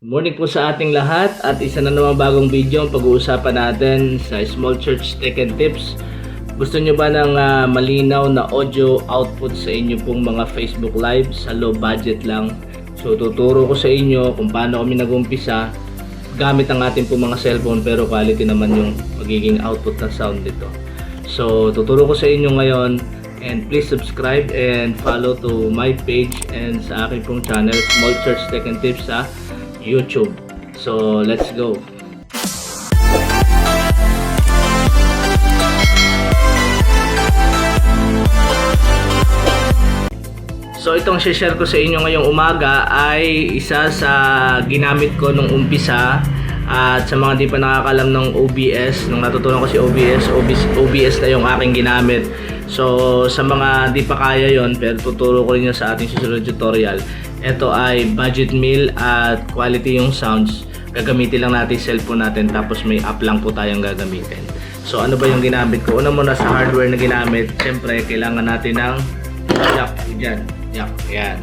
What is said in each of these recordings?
Morning po sa ating lahat at isa na namang bagong video ang pag-uusapan natin sa Small Church Tech and Tips. Gusto nyo ba ng malinaw na audio output sa inyo pong mga Facebook Live sa low budget lang? So tuturo ko sa inyo kung paano kami nag-umpisa gamit ang ating pong mga cellphone pero quality naman yung magiging output ng sound dito. So tuturo ko sa inyo ngayon. And please subscribe and follow to my page and sa aking pong channel, Small Church Tech and Tips sa YouTube. So, let's go! So, itong share ko sa inyo ngayong umaga ay isa sa ginamit ko nung umpisa. At sa mga di pa nakakalam ng OBS, nung natutunan ko si OBS na yung aking ginamit. So sa mga di pa kaya yon, pero tuturo ko rin yun sa ating susunod tutorial. Ito ay budget meal at quality yung sounds. Gagamitin lang natin cellphone natin tapos may app lang po tayong gagamitin. So ano ba yung ginamit ko? Una muna sa hardware na ginamit, siyempre kailangan natin ng jack. Diyan, jack, yan.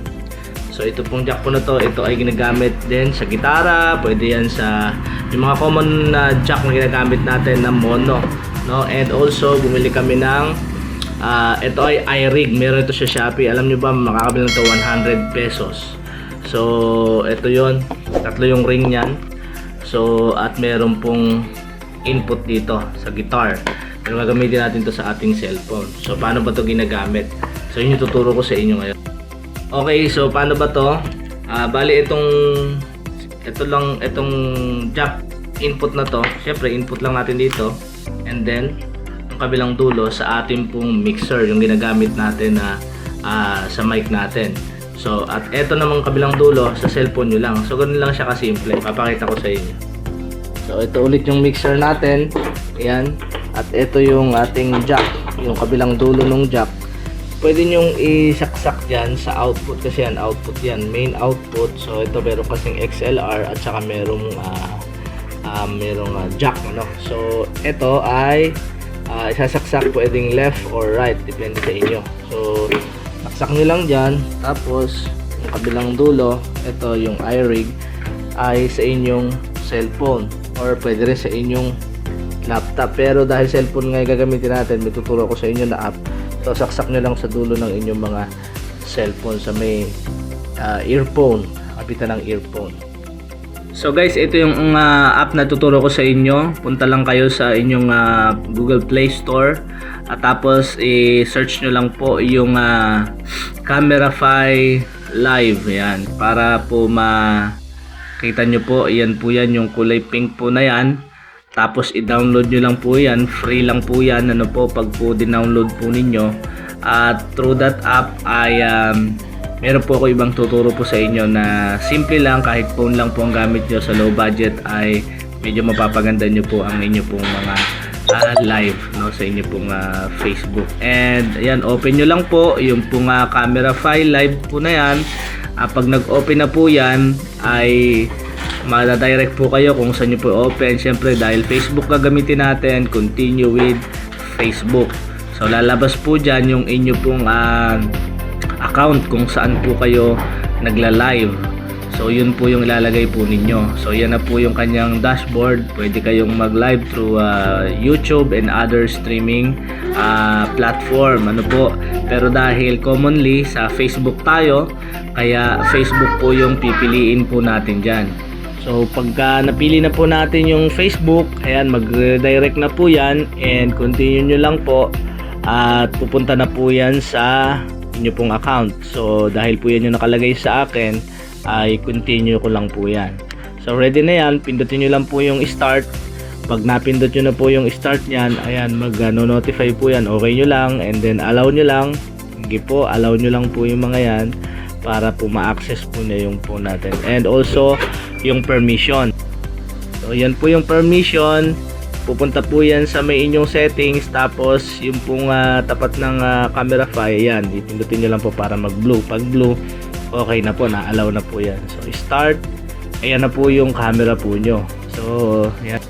So ito pong jack po na to, ito ay ginagamit din sa gitara, pwede yan sa yung mga common na jack na ginagamit natin na mono, no? And also bumili kami ng ito ay iRig, meron ito sa Shopee. Alam nyo ba, makakabili nito 100 pesos. So ito yon, tatlo yung ring niyan. So at meron pong input dito sa guitar. Pero gagamitin natin to sa ating cellphone. So paano ba to ginagamit? So yun yung tuturo ko sa inyo ngayon. Okay, so paano ba to? Bali itong jack input na to. Syempre input lang natin dito. And then yung kabilang dulo sa ating pong mixer, yung ginagamit natin na sa mic natin. So at eto namang kabilang dulo sa cellphone nyo lang. So ganun lang siya kasimple. Papakita ko sa inyo. So ito ulit yung mixer natin. Ayan. At ito yung ating jack, yung kabilang dulo ng jack. Pwede nyong isaksak dyan sa output kasi yan, output yan, main output. So ito meron kasing XLR at saka merong jack, ano. So ito ay isasaksak pwedeng left or right, depende sa inyo. So saksak nyo lang dyan, tapos yung kabilang dulo, ito yung iRig ay sa inyong cellphone or pwede rin sa inyong laptop. Pero dahil cellphone nga gagamitin natin, may tuturo ko sa inyo na app. So saksak nyo lang sa dulo ng inyong mga cellphone sa may earphone, kapitan ng earphone. So guys, ito yung app na tuturo ko sa inyo. Punta lang kayo sa inyong Google Play Store at tapos i-search nyo lang po yung Camerafy Live. Yan, para po makita nyo po, yan po yan, yung kulay pink po na yan. Tapos i-download nyo lang po yan, free lang po yan, ano po, pag po din-download po ninyo. At through that app ay meron po ako ibang tuturo po sa inyo na simple lang, kahit phone lang po ang gamit nyo sa low budget ay medyo mapapaganda nyo po ang inyo pong mga live, no, sa inyo pong Facebook. And ayan, open nyo lang po yung pong Camerafy Live po na yan. Pag nag-open na po yan ay madadirect po kayo kung saan nyo po open. Siyempre dahil Facebook gagamitin natin, continue with Facebook. So lalabas po dyan yung inyo pong account kung saan po kayo nagla-live. So yun po yung ilalagay po ninyo. So yan na po yung kanyang dashboard. Pwede kayong mag-live through YouTube and other streaming platform, ano po. Pero dahil commonly sa Facebook tayo, kaya Facebook po yung pipiliin po natin dyan. So pagka napili na po natin yung Facebook, ayan, mag-redirect na po yan and continue nyo lang po at pupunta na po yan sa inyo pong account. So dahil po yan yung nakalagay sa akin, ay continue ko lang po yan. So ready na yan, pindutin nyo lang po yung start. Pag napindot nyo na po yung start nyan, ayan, mag-notify po yan, okay nyo lang, and then allow nyo lang. Sige po, allow nyo lang po yung mga yan para po ma-access po niya yung phone natin. And also yung permission. So yan po yung permission. Pupunta po yan sa may inyong settings. Tapos yung pong tapat ng Camerafy, yan, ipindutin nyo lang po para mag blue. Pag blue, okay na po, na-allow na po yan. So start, ayan na po yung camera po nyo. So yan.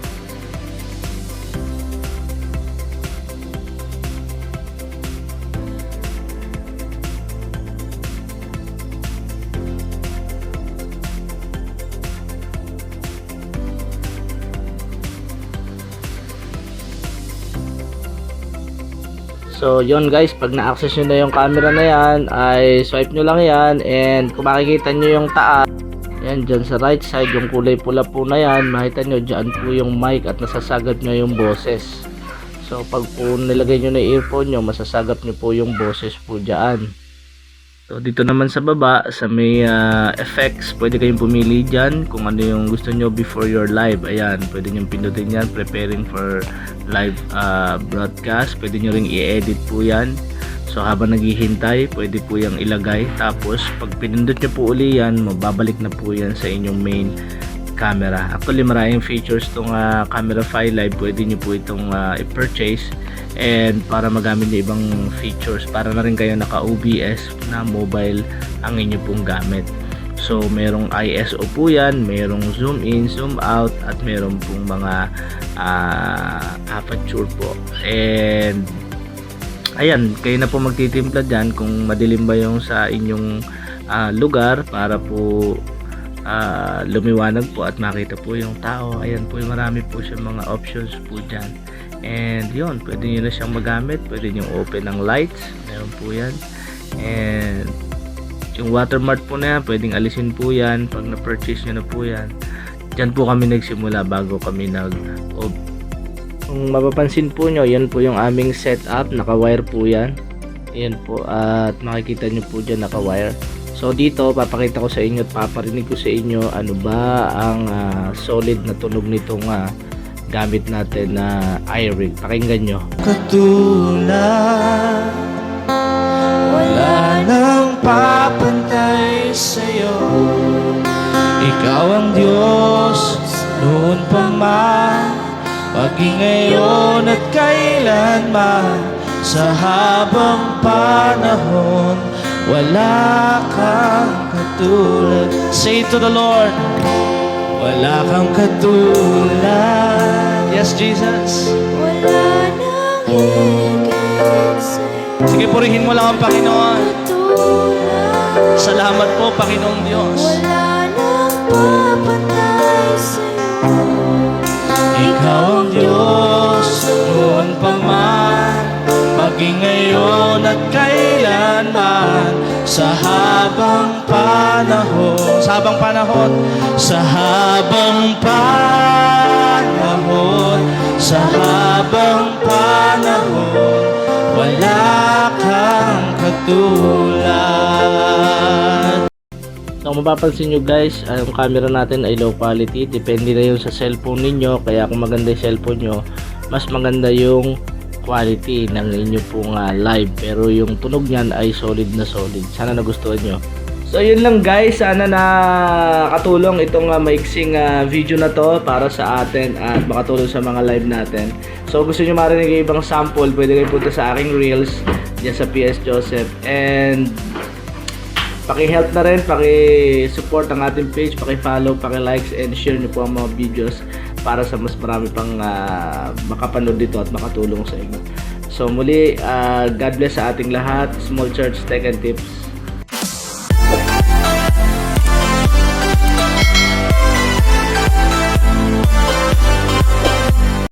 So yon guys, pag na-access nyo na yung camera na yan, ay swipe nyo lang yan, and kung makikita nyo yung taas, yan dyan sa right side, yung kulay pula po na yan, makita nyo dyan po yung mic at nasasagap nyo yung boses. So pag po nilagay nyo na yung earphone nyo, masasagap nyo po yung boses po dyan. So dito naman sa baba, sa may effects, pwede kayong pumili dyan kung ano yung gusto nyo before your live. Ayan, pwede nyo pindutin yan, preparing for live broadcast. Pwede nyo ring i-edit po yan. So habang naghihintay, pwede po yung ilagay. Tapos pag pinindot nyo po uli yan, mababalik na po yan sa inyong main camera. Actually maraming features tong camera file live, pwede nyo po itong i-purchase. And para magamit yung ibang features, para na rin kayo naka OBS na mobile ang inyo pong gamit. So merong ISO po yan, merong zoom in, zoom out, at meron pong mga aperture po. And ayan, kayo na po magtitimpla dyan kung madilim ba yung sa inyong lugar, para po lumiwanag po at makita po yung tao. Ayan po, marami po siya mga options po dyan. And yun, pwede nyo na siyang magamit, pwede nyo open ng lights, meron po yan. And yung watermark po na yan, pwedeng alisin po yan pag na-purchase nyo na po yan. Dyan po kami nagsimula bago kami kung mapapansin po nyo, yan po yung aming setup, naka-wire po yan. Yan po, at makikita nyo po dyan naka-wire. So dito, papakita ko sa inyo at paparinig ko sa inyo ano ba ang solid na tunog nitong gamit natin na iRig. Pakinggan nyo. Katulad, wala nang papantay sa'yo. Ikaw ang Diyos noon pa man, maging ngayon at kailanman. Sa habang panahon, wala kang katulad. Say to the Lord, wala kang katulad. Yes, Jesus. Wala nang higit sa'yo. Sige, purihin mo lang ang Panginoon. Katulad. Salamat po, Panginoong Diyos. Wala nang papantay sa'yo. Ikaw ang Diyos noon pa man, maging ngayon at kailanman. Sa habang panahon, sa habang panahon, sa habang panahon, sa habang panahon, wala kang katulad. So kung mapapansin nyo guys, ang camera natin ay low quality. Depende na yun sa cellphone ninyo. Kaya kung maganda yung cellphone nyo, mas maganda yung quality ng inyo pong live. Pero yung tunog nyan ay solid na solid. Sana nagustuhan nyo. So yun lang guys, sana nakatulong itong maiksing video na to para sa atin at makatulong sa mga live natin. So gusto nyo marinig yung ibang sample, pwede kayo punta sa aking reels dyan sa PS Joseph. And paki-help na rin, paki-support ang ating page, paki-follow, paki-likes, and share nyo po ang mga videos para sa mas marami pang makapanood dito at makatulong sa inyo. So muli, God bless sa ating lahat. Small Church Tech and Tips.